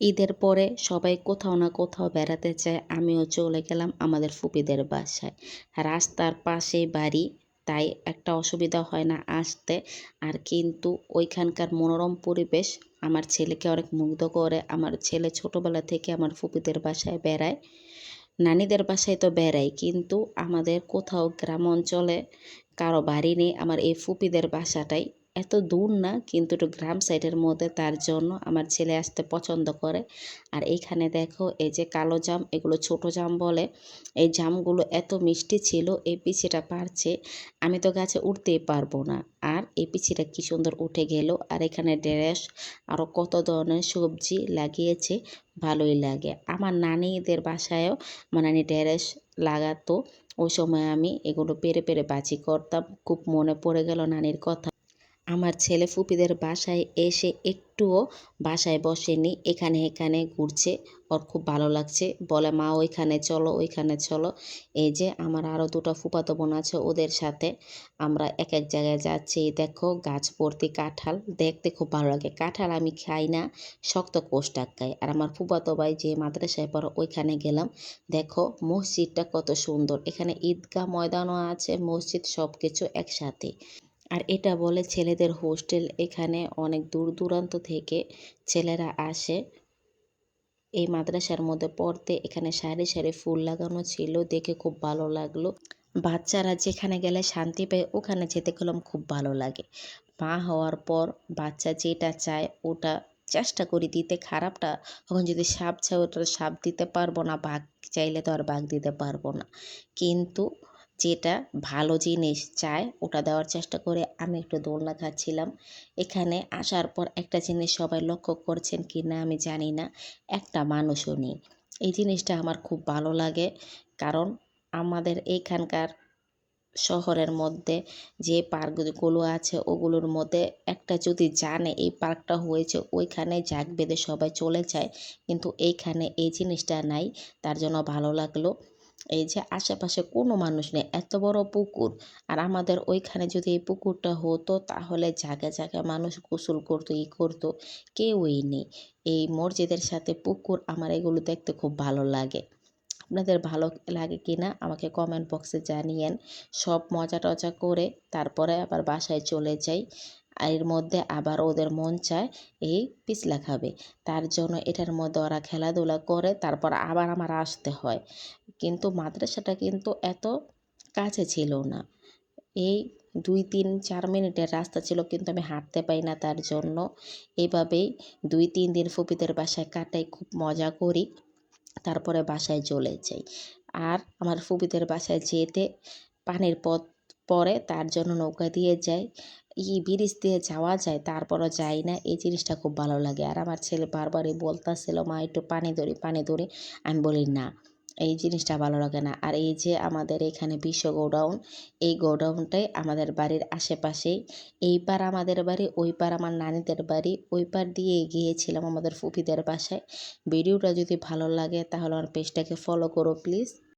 ঈদের পরে সবাই কোথাও না কোথাও বেড়াতে চায়। আমিও চলে গেলাম আমাদের ফুপিদের বাসায়। রাস্তার পাশেই বাড়ি, তাই একটা অসুবিধা হয় না আসতে। আর কিন্তু ওইখানকার মনোরম পরিবেশ আমার ছেলেকে অনেক মুগ্ধ করে। আমার ছেলে ছোটবেলা থেকে আমার ফুপিদের বাসায় বেড়ায়। নানিদের বাসায় তো বেড়াই, কিন্তু আমাদের কোথাও গ্রাম অঞ্চলে কারো বাড়ি নেই। আমার এই ফুপিদের বাসাটাই এত দূর না, কিন্তু একটু গ্রাম সাইডের মধ্যে, তার জন্য আমার ছেলে আসতে পছন্দ করে। আর এইখানে দেখো, এই যে কালো জাম, এগুলো ছোট জাম বলে। এই জামগুলো এত মিষ্টি ছিল, এই পিছিটা পারছে, আমি তো গাছে উঠতেই পারবো না। আর এই পিছিটা কি সুন্দর উঠে গেল। আর এখানে ঢেঁড়স আরও কত ধরনের সবজি লাগিয়েছে, ভালোই লাগে। আমার নানিদের বাসায়ও আমার নানি ঢেঁড়স লাগাতো। ওই সময় আমি এগুলো পেরে পেরে বাজি করতাম। খুব মনে পড়ে গেল নানির কথা। আমার ছেলে ফুপিদের বাসায় এসে একটুও বাসায় বসেনি, এখানে এখানে ঘুরছে। ওর খুব ভালো লাগছে, বলে মা ওইখানে চলো ওইখানে চলো। এই যে আমার আরও দুটো ফুপাতো বোন আছে, ওদের সাথে আমরা এক এক জায়গায় যাচ্ছি। দেখো গাছ ভর্তি কাঁঠাল, দেখতে খুব ভালো লাগে। কাঁঠাল আমি খাই না, শক্ত কোষ্টাক খাই। আর আমার ফুপাতো ভাই যে মাদ্রাসায় পড়ে ওইখানে গেলাম। দেখো মসজিদটা কত সুন্দর, এখানে ঈদগাহ ময়দানও আছে, মসজিদ, সব কিছু একসাথে। আর এটা বলে ছেলেদের হোস্টেল। এখানে অনেক দূর দূরান্ত থেকে ছেলেরা আসে এই মাদ্রাসার মধ্যে পড়তে। এখানে সারি সারি ফুল লাগানো ছিল, দেখে খুব ভালো লাগলো। বাচ্চারা যেখানে গেলে শান্তি পায়, ওখানে যেতে গেলাম খুব ভালো লাগে। মা হওয়ার পর বাচ্চা যেটা চায় ওটা চেষ্টা করি দিতে। খারাপটা তখন যদি সাপ চায়, ওটা সাপ দিতে পারবো না, বাঘ চাইলে তো আর বাঘ দিতে পারবো না। কিন্তু যেটা ভালো জিনিস চায় ওটা দেওয়ার চেষ্টা করে। আমি একটু দোলনা খাচ্ছিলাম। এখানে আসার পর একটা জিনিস সবাই লক্ষ্য করছেন কি না আমি জানি না, একটা মানুষও নেই। এই জিনিসটা আমার খুব ভালো লাগে, কারণ আমাদের এইখানকার শহরের মধ্যে যে পার্কগুলো আছে ওগুলোর মধ্যে একটা যদি জানে এই পার্কটা হয়েছে, ওইখানে জাক বেঁধে সবাই চলে যায়। কিন্তু এইখানে এই জিনিসটা নাই, তার জন্য ভালো লাগলো। এই যে আশেপাশে কোনো মানুষ নেই, এত বড় পুকুর। আর আমাদের ওইখানে যদি এই পুকুরটা হতো, তাহলে জায়গায় জায়গায় মানুষ গোসল করতো, করতো। কেউই নেই। এই মসজিদের সাথে পুকুর, আমার এগুলো দেখতে খুব ভালো লাগে। আপনাদের ভালো লাগে কি না আমাকে কমেন্ট বক্সে জানিয়েন। সব মজা টজা করে তারপরে আবার বাসায় চলে যাই। এর মধ্যে আবার ওদের মন চায় এই পিছলা খাবে, তার জন্য এটার মধ্যে ওরা খেলাধুলা করে, তারপর আবার আমার আসতে হয়। কিন্তু মাদ্রাসাটা কিন্তু এত কাছে ছিল না, এই 2-3-4 মিনিটের রাস্তা ছিল, কিন্তু আমি হাঁটতে পাই না, তার জন্য এভাবেই 2-3 দিন ফুপিদের বাসায় কাটাই, খুব মজা করি, তারপরে বাসায় চলে যাই। আর আমার ফুপিদের বাসায় যেতে পানির পথ পড়ে, তার জন্য নৌকা দিয়ে যাই। ব্রিজ দিয়ে যাওয়া যায়, তারপরও যাই না, এই জিনিসটা খুব ভালো লাগে। আর আমার ছেলে বারবারই বলতাছিল মা একটু পানি ধরি পানি ধরি, আমি বলি না, এই জিনিসটা ভালো লাগে না। আর এই যে আমাদের এখানে বিশ্ব গোডাউন, এই গোডাউনটাই আমাদের বাড়ির আশেপাশেই। এই পার আমাদের বাড়ি, ওই পার আমার নানিদের বাড়ি। ওই পার দিয়ে গিয়েছিলাম আমাদের ফুপিদের বাসায়। ভিডিওটা যদি ভালো লাগে তাহলে আমার পেজটাকে ফলো করো প্লিজ।